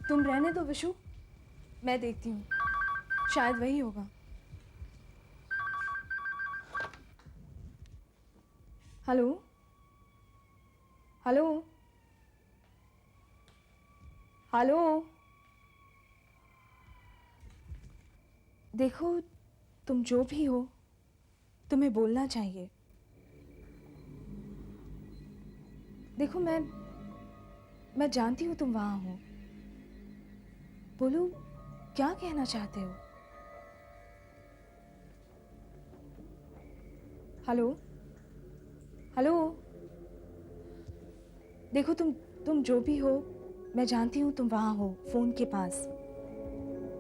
तुम रहने दो विशु, मैं देखती हूँ, शायद वही होगा। Hello hello hello. देखो, तुम जो भी हो, तुम्हें बोलना चाहिए। देखो, मैं जानती हूँ तुम वहाँ हो। बोलो, क्या कहना चाहते हो? Hello hello. देखो, तुम जो भी हो, मैं जानती हूँ तुम वहाँ हो, फोन के पास।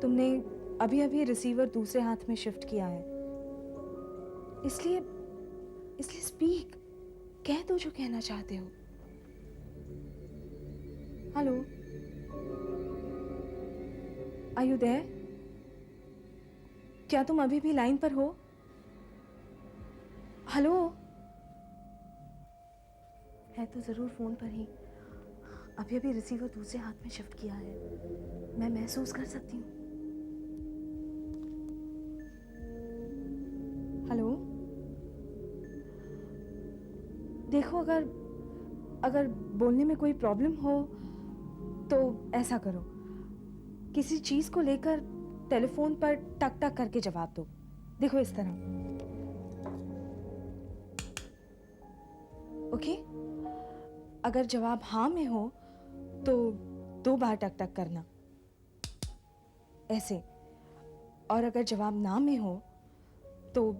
तुमने अभी अभी रिसीवर दूसरे हाथ में शिफ्ट किया है, इसलिए इसलिए स्पीक, कह दो जो कहना चाहते हो। Hello, are you there? क्या तुम अभी भी लाइन पर हो? हेलो। है तो जरूर फोन पर ही, अभी अभी रिसीवर दूसरे हाथ में शिफ्ट किया है, मैं महसूस कर सकती हूँ। हेलो। देखो, अगर अगर बोलने में कोई प्रॉब्लम हो तो ऐसा करो, किसी चीज को लेकर टेलीफोन पर टक टक करके जवाब दो। देखो, इस तरह। ओके? अगर जवाब हाँ में हो तो 2 बार टक टक करना, ऐसे। और अगर जवाब ना में हो तो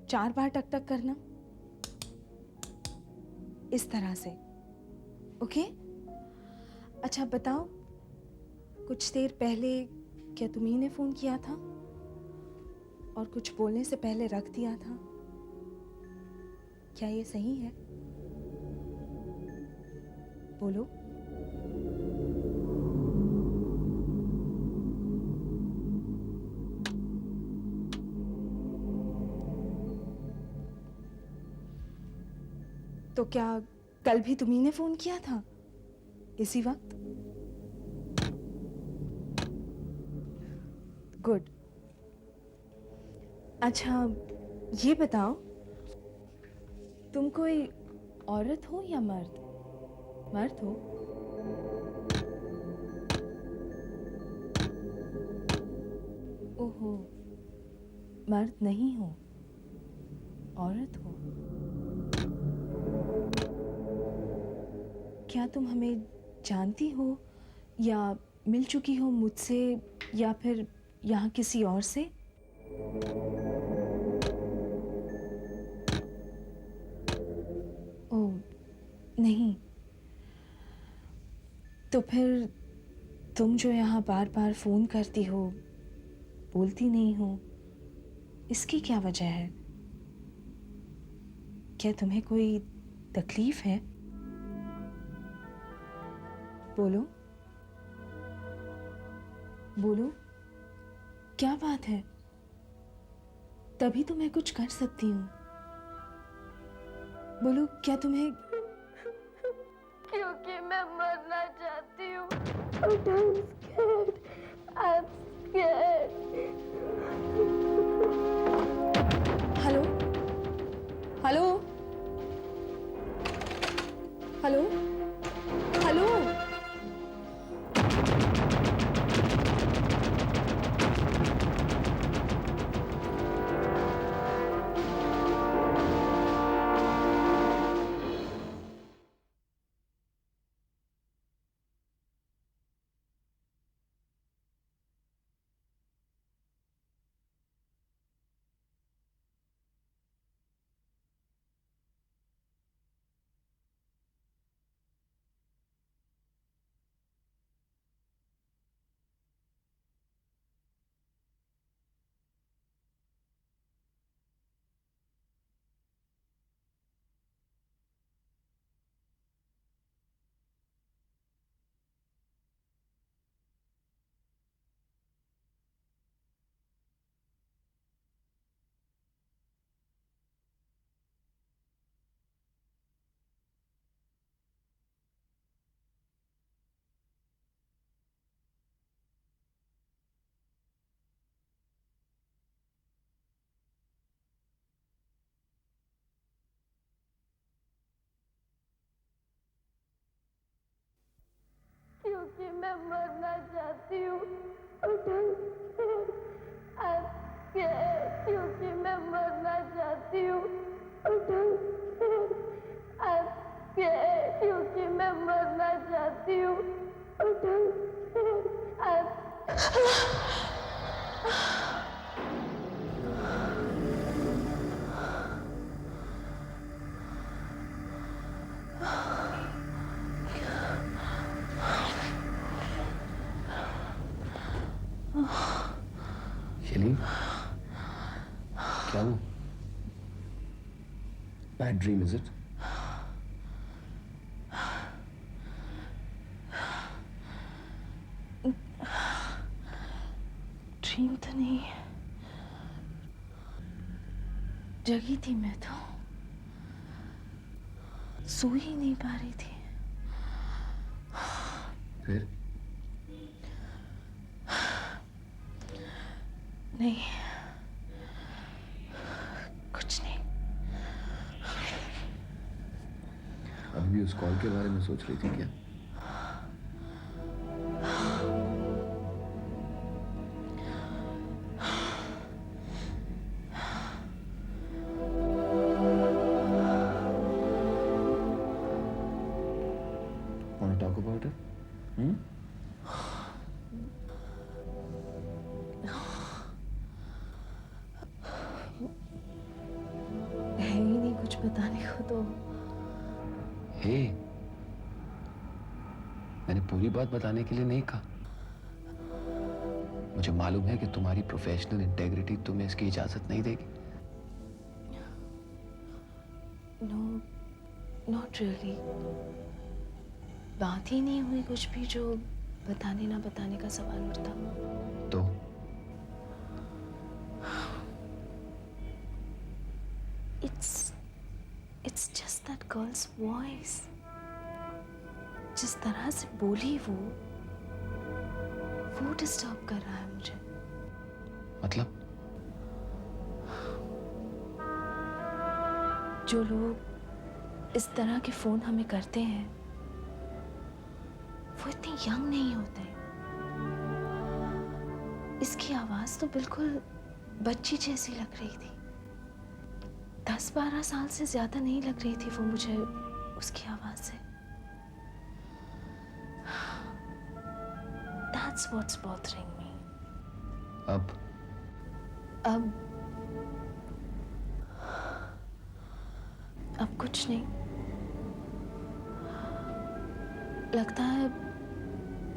4 बार टक टक करना, इस तरह से। ओके? अच्छा बताओ, कुछ देर पहले क्या तुम्ही ने फोन किया था और कुछ बोलने से पहले रख दिया था? क्या ये सही है? बोलो। तो क्या कल भी तुम्ही ने फोन किया था इसी वक्त? गुड। अच्छा, ये बताओ, तुम कोई औरत हो या मर्द? मर्द हो? ओहो, मर्द नहीं हो, औरत हो। क्या तुम हमें जानती हो या मिल चुकी हो मुझसे या फिर यहाँ किसी और से? ओह नहीं, तो फिर तुम जो यहाँ बार बार फोन करती हो, बोलती नहीं हो, इसकी क्या वजह है? क्या तुम्हें कोई तकलीफ है? बोलो बोलो, क्या बात है? तभी तो मैं कुछ कर सकती हूँ। बोलो, क्या तुम्हें? क्योंकि मैं मरना चाहती हूँ। But I'm scared. I'm scared. Hello hello hello hello. मैं मरना चाहती हूँ बट I'm scared क्योंकि मैं मरना चाहती हूँ बट I'm scared क्योंकि मैं मरना चाहती हूँ बट I'm शैली, क्या वो? Bad dream, is it? Dream तो नहीं, जगी थी मैं तो, सो ही नहीं पा रही थी। फिर? नहीं, कुछ नहीं। अभी भी उस कॉल के बारे में सोच रही थी क्या? Want to talk about it? है ही नहीं कुछ बताने को तो। हे, मैंने पूरी बात बताने के लिए नहीं कहा। मुझे मालूम है कि तुम्हारी प्रोफेशनल इंटेग्रिटी तुम्हें इसकी इजाजत नहीं देगी। No, not really. बात ही नहीं हुई कुछ भी जो बताने ना बताने का सवाल उठता। तो It's just that girl's voice. जिस तरह से बोली वो डिस्टर्ब कर रहा है मुझे। मतलब? जो लोग इस तरह के फोन हमें करते हैं वो इतने यंग नहीं होते। इसकी आवाज तो बिल्कुल बच्ची जैसी लग रही थी। 10-12 साल से ज्यादा नहीं लग रही थी वो मुझे उसकी आवाज से। That's what's bothering me. अब कुछ नहीं। लगता है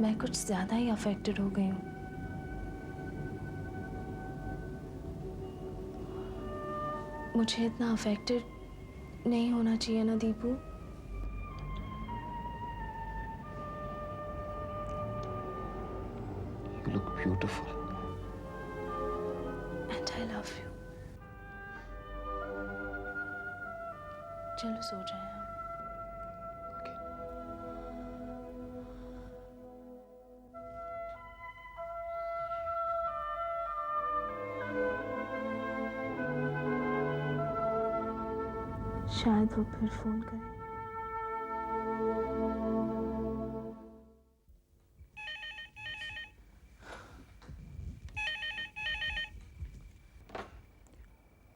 मैं कुछ ज्यादा ही अफेक्टेड हो गई हूँ। मुझे इतना अफेक्टेड नहीं होना चाहिए ना Deepu. You look beautiful. And I love you. चलो सो जाए हम। शायद वो फिर फोन करे।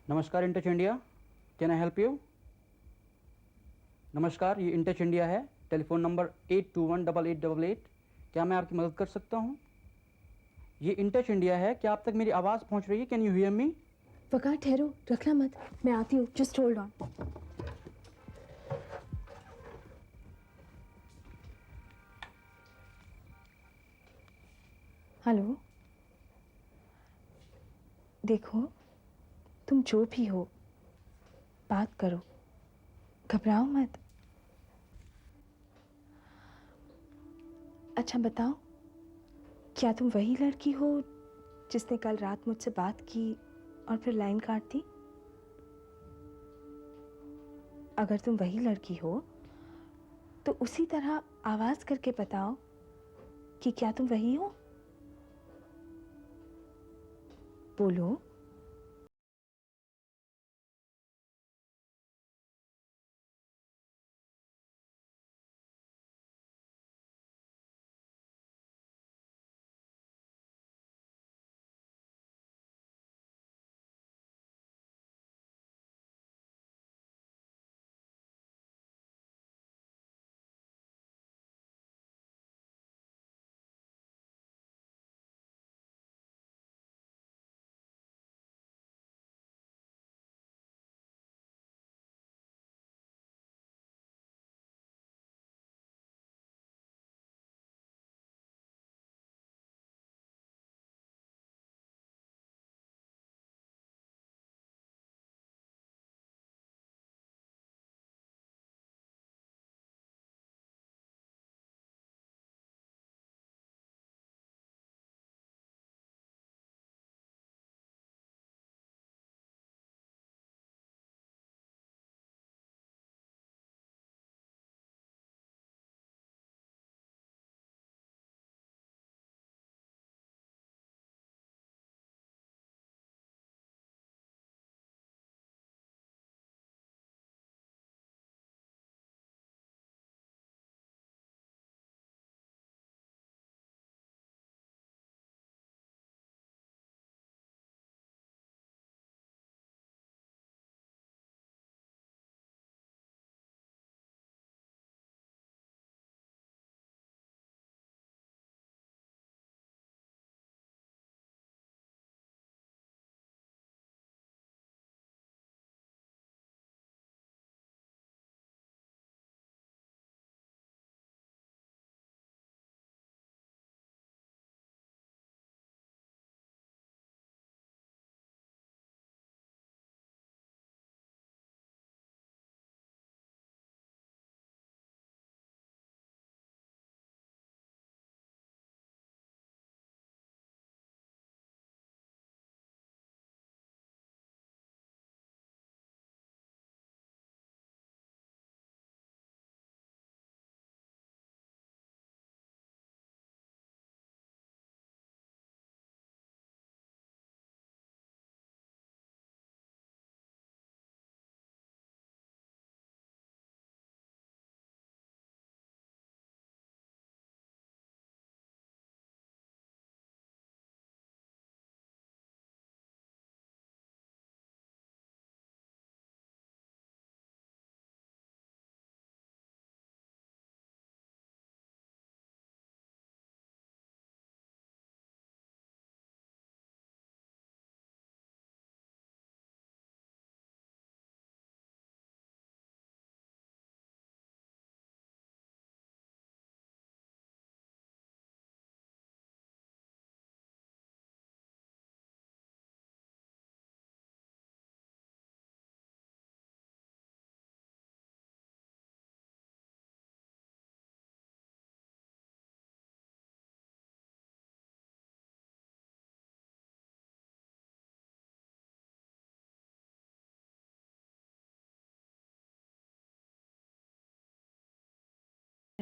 नमस्कार in touch India, can I help you? नमस्कार, ये इंटच इंडिया है। Telephone number 821888। क्या मैं आपकी मदद कर सकता हूँ? ये इंटच इंडिया है। क्या आप तक मेरी आवाज़ पहुँच रही है? Can you hear me? Waqar ठहरो, रखना मत, मैं आती हूँ। Just hold on. हेलो, देखो तुम जो भी हो बात करो, घबराओ मत। अच्छा बताओ, क्या तुम वही लड़की हो जिसने कल रात मुझसे बात की और फिर लाइन काट दी? अगर तुम वही लड़की हो तो उसी तरह आवाज करके बताओ कि क्या तुम वही हो। बोलो।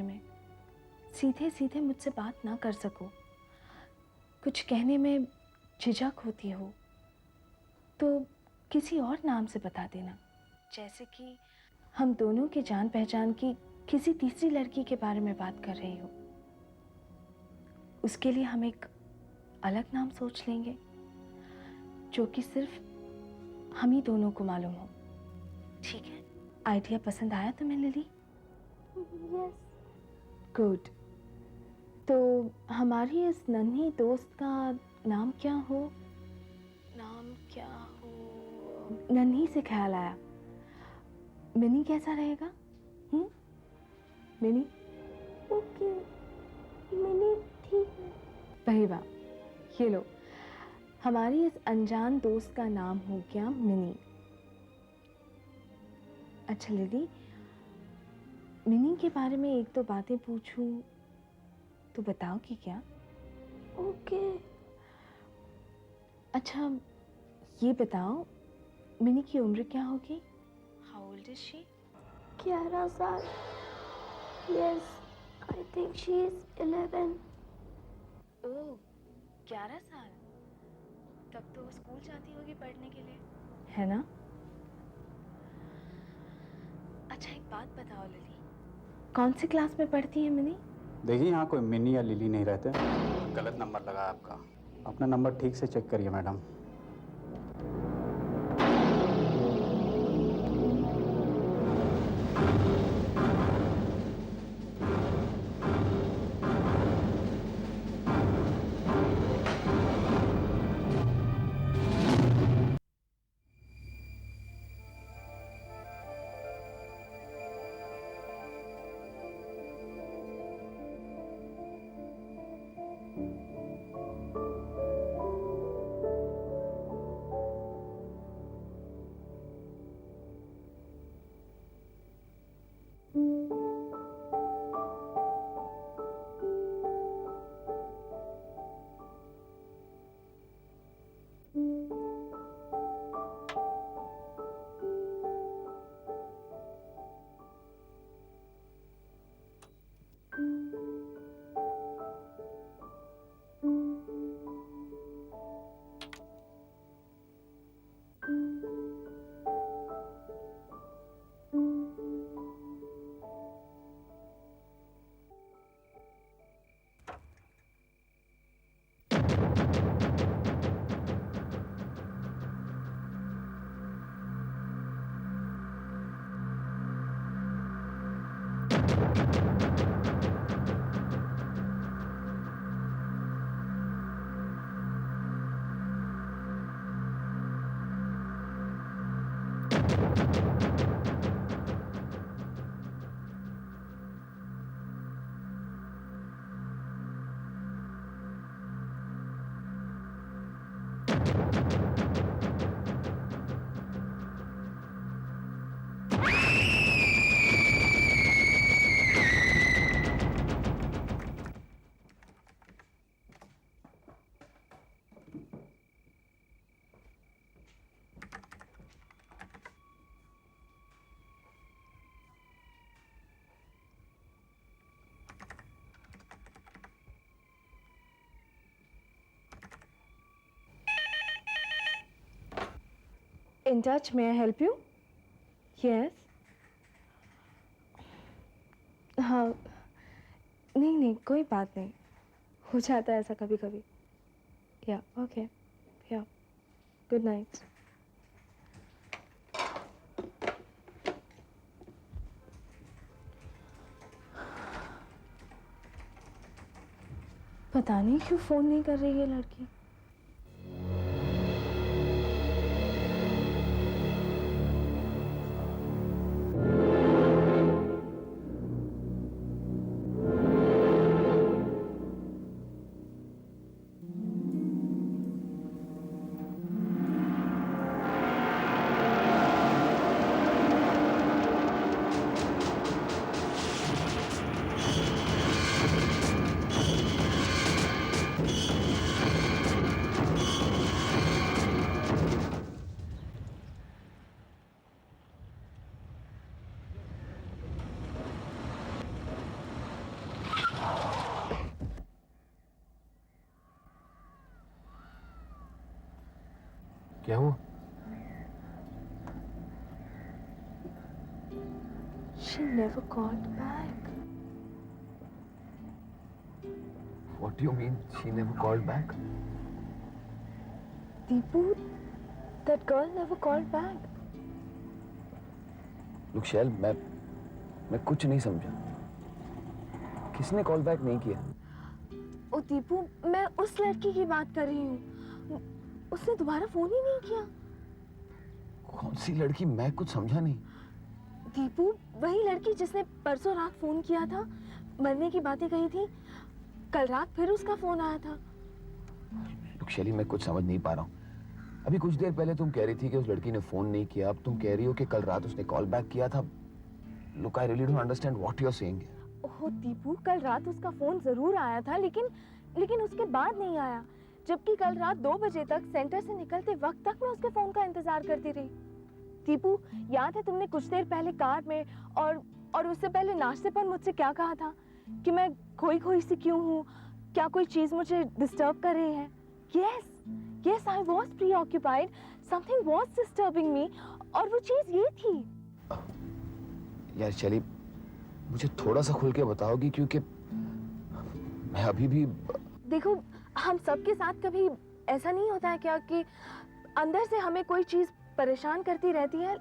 में सीधे सीधे मुझसे बात ना कर सको, कुछ कहने में झिझक होती हो तो किसी और नाम से बता देना, जैसे कि हम दोनों के जान पहचान की किसी तीसरी लड़की के बारे में बात कर रही हो। उसके लिए हम एक अलग नाम सोच लेंगे जो कि सिर्फ हम ही दोनों को मालूम हो। ठीक है? आइडिया पसंद आया तुम्हें लिली? यस। गुड। तो हमारी इस नन्ही दोस्त का नाम क्या हो? नाम क्या हो? नन्ही से ख्याल आया, मिनी कैसा रहेगा? मिनी? ओके, मिनी ठीक है। वही वाह, ये लो, हमारी इस अनजान दोस्त का नाम हो गया मिनी। अच्छा लिली, मिनी के बारे में एक दो बातें पूछूं तो बताओगी क्या? ओके। अच्छा ये बताओ, मिनी की उम्र क्या होगी? How old is she? 11 साल। Yes, I think she is 11। ओह, 11 साल। तब तो वो स्कूल जाती होगी पढ़ने के लिए, है ना? अच्छा एक बात बताओ लिली, कौन सी क्लास में पढ़ती है मिनी? देखिए यहाँ कोई मिनी या लिली नहीं रहते, गलत नंबर लगा आपका। अपना नंबर ठीक से चेक करिए madam. In touch, may I help you? Yes. हाँ, नहीं नहीं कोई बात नहीं, हो जाता है ऐसा कभी कभी। या ओके, या गुड नाइट। पता नहीं क्यों फ़ोन नहीं कर रही है लड़की। क्या हुआ? She never called back. What do you mean she never called back? Deepu, that girl never called back. Look शैल, मैं कुछ नहीं समझा। किसने कॉल बैक नहीं किया? ओ दीपू, मैं उस लड़की की बात कर रही हूँ। उसने दोबारा फोन ही नहीं किया। कौन सी लड़की? मैं कुछ समझा नहीं। दीपू, वही लड़की जिसने परसों रात फोन किया था, मरने की बातें कही थी। कल रात फिर उसका फोन आया था। Look शैली, मैं कुछ समझ नहीं पा रहा हूँ। अभी कुछ देर पहले तुम कह रही थी कि उस लड़की ने फोन नहीं किया, अब तुम कह रही हो कि कल रात उसने कॉल बैक किया था। Look, I really don't understand what you're saying. ओह दीपू, कल रात उसका फोन जरूर आया था, लेकिन उसके बाद नहीं आया। जबकि कल रात 2 बजे तक सेंटर से निकलते वक्त तक मैं उसके फोन का इंतजार करती रही। दीपू, याद है तुमने कुछ देर पहले कार में और उससे पहले नाश्ते पर मुझसे क्या कहा था कि मैं खोई सी क्यों हूँ, क्या कोई चीज मुझे डिस्टर्ब कर रही है? Yes, I was preoccupied. Something was disturbing me, और वो चीज ये थी। यार शैली, मुझे थोड़ा सा खुल के बताओगी, क्योंकि मैं अभी भी। देखो, हम सबके साथ कभी ऐसा नहीं होता है क्या कि अंदर से हमें कोई चीज परेशान करती रहती है,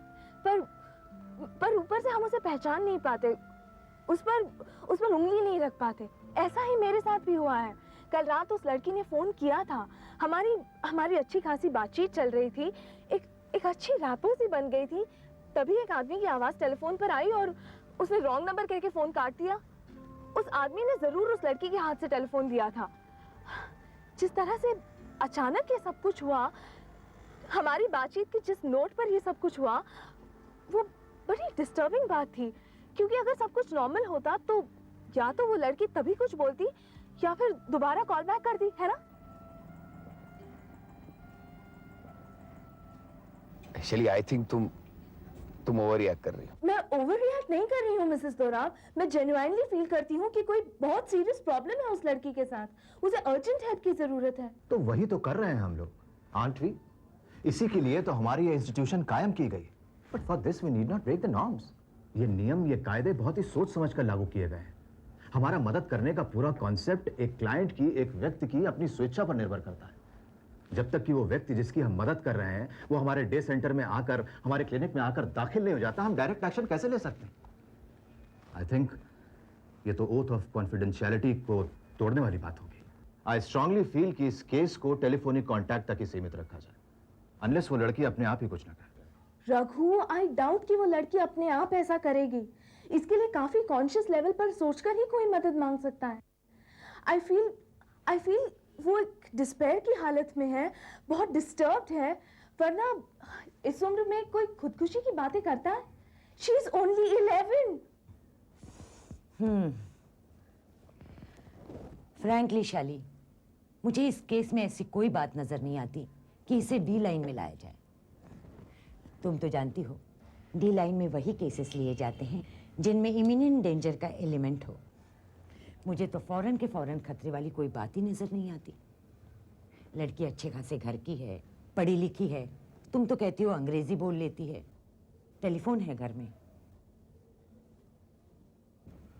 पर ऊपर से हम उसे पहचान नहीं पाते, उस पर उंगली नहीं रख पाते। ऐसा ही मेरे साथ भी हुआ है। कल रात उस लड़की ने फोन किया था, हमारी अच्छी खासी बातचीत चल रही थी, एक अच्छी रैपो सी बन गई थी। तभी एक आदमी की आवाज टेलीफोन पर आई और उसने रॉन्ग नंबर कह के फोन काट दिया। उस आदमी ने जरूर उस लड़की के हाथ से टेलीफोन दिया था। जिस तरह से अचानक ये सब कुछ हुआ, हमारी बातचीत के जिस नोट पर ये सब कुछ हुआ, वो बड़ी डिस्टर्बिंग बात थी। क्योंकि अगर सब कुछ नॉर्मल होता तो या तो वो लड़की तभी कुछ बोलती या फिर दोबारा कॉल बैक कर दी, है ना? शैली, आई थिंक तुम ओवर रिएक्ट कर रही हो। मैं ओवर रिएक्ट नहीं कर रही हूँ मिसेस दोराब। मैं जेन्युइनली फील करती हूँ कि कोई बहुत सीरियस प्रॉब्लम है उस लड़की के साथ। उसे अर्जेंट हेल्प की जरूरत है। तो वही तो कर रहे हैं हम लोग, आंट वी? इसी के लिए तो हमारी ये इंस्टीट्यूशन कायम की गई। But for this we need not break the norms. ये नियम, ये कायदे बहुत ही सोच समझ कर लागू किए गए हैं। हमारा मदद करने का पूरा कॉन्सेप्ट एक क्लाइंट की, एक व्यक्ति की अपनी स्वेच्छा पर निर्भर करता है। जब तक कि वो व्यक्ति जिसकी हम मदद कर रहे हैं वो हमारे डे सेंटर में आकर, हमारे क्लिनिक में आकर दाखिल नहीं हो जाता, हम डायरेक्ट एक्शन कैसे ले सकते हैं? आई थिंक ये तो ओथ ऑफ कॉन्फिडेंशियलिटी को तोड़ने वाली बात होगी। आई स्ट्रांगली फील कि इस केस को टेलीफोनिक कॉन्टैक्ट तक ही सीमित रखा जाए, अनलेस वो लड़की अपने आप ही कुछ ना करे। रघु, आई डाउट कि वो लड़की अपने आप ऐसा करेगी। इसके लिए काफी कॉन्शियस लेवल पर सोचकर ही कोई मदद मांग सकता है। आई फील वो एक डिस्पेयर की हालत में है, बहुत डिस्टर्ब्ड है, वरना इस उम्र में कोई खुदकुशी की बातें करता है? She is only 11। फ्रैंकली शाली, मुझे इस केस में ऐसी कोई बात नजर नहीं आती कि इसे डी लाइन में लाया जाए। तुम तो जानती हो, डी लाइन में वही केसेस लिए जाते हैं जिनमें इमिनेंट डेंजर का एलिमेंट हो। मुझे तो फौरन के फौरन खतरे वाली कोई बात ही नजर नहीं आती। लड़की अच्छे खासे घर की है, पढ़ी लिखी है, तुम तो कहती हो अंग्रेजी बोल लेती है, टेलीफोन है घर में।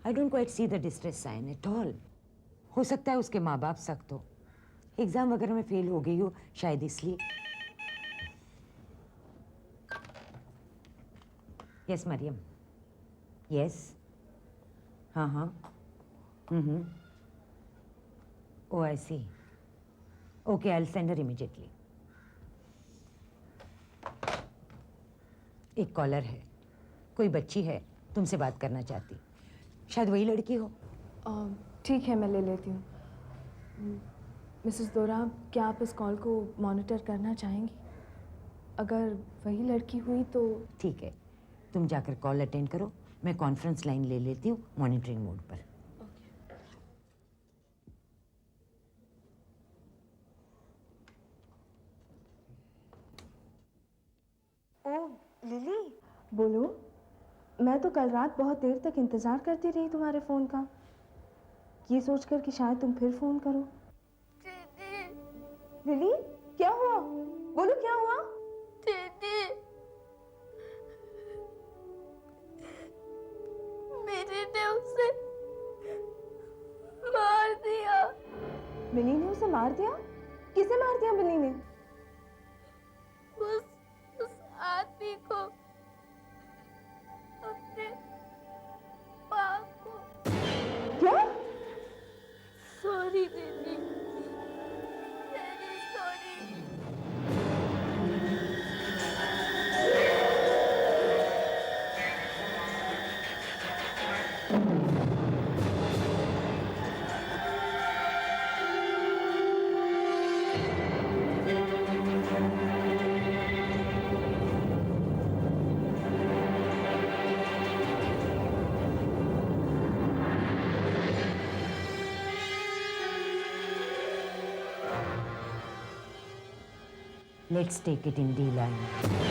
I don't quite see the distress sign at all. हो सकता है उसके माँ बाप सख्त हो, एग्जाम वगैरह में फेल हो गई हो, शायद इसलिए। यस मरियम, यस, हाँ, Oh, I see. Okay, I'll send her immediately. एक कॉलर है, कोई बच्ची है, तुमसे बात करना चाहती। शायद वही लड़की हो। ठीक है, मैं ले लेती हूँ। मिसेस दोराब, क्या आप इस कॉल को मॉनिटर करना चाहेंगी? अगर वही लड़की हुई तो ठीक है, तुम जाकर कॉल अटेंड करो, मैं कॉन्फ्रेंस लाइन ले लेती हूँ मॉनिटरिंग मोड पर। लिली, बोलो। मैं तो कल रात बहुत देर तक इंतजार करती रही तुम्हारे फोन का, ये सोचकर कि शायद तुम फिर फोन करो। लिली, क्या हुआ? बोलो क्या हुआ? दीदी, मेरी ने उसे मार दिया। मिनी ने उसे मार दिया? किसे मार दिया मिनी ने? उस आदमी को, अपने माँ को। क्या? सॉरी दीदी, very sorry. Let's take it in D line.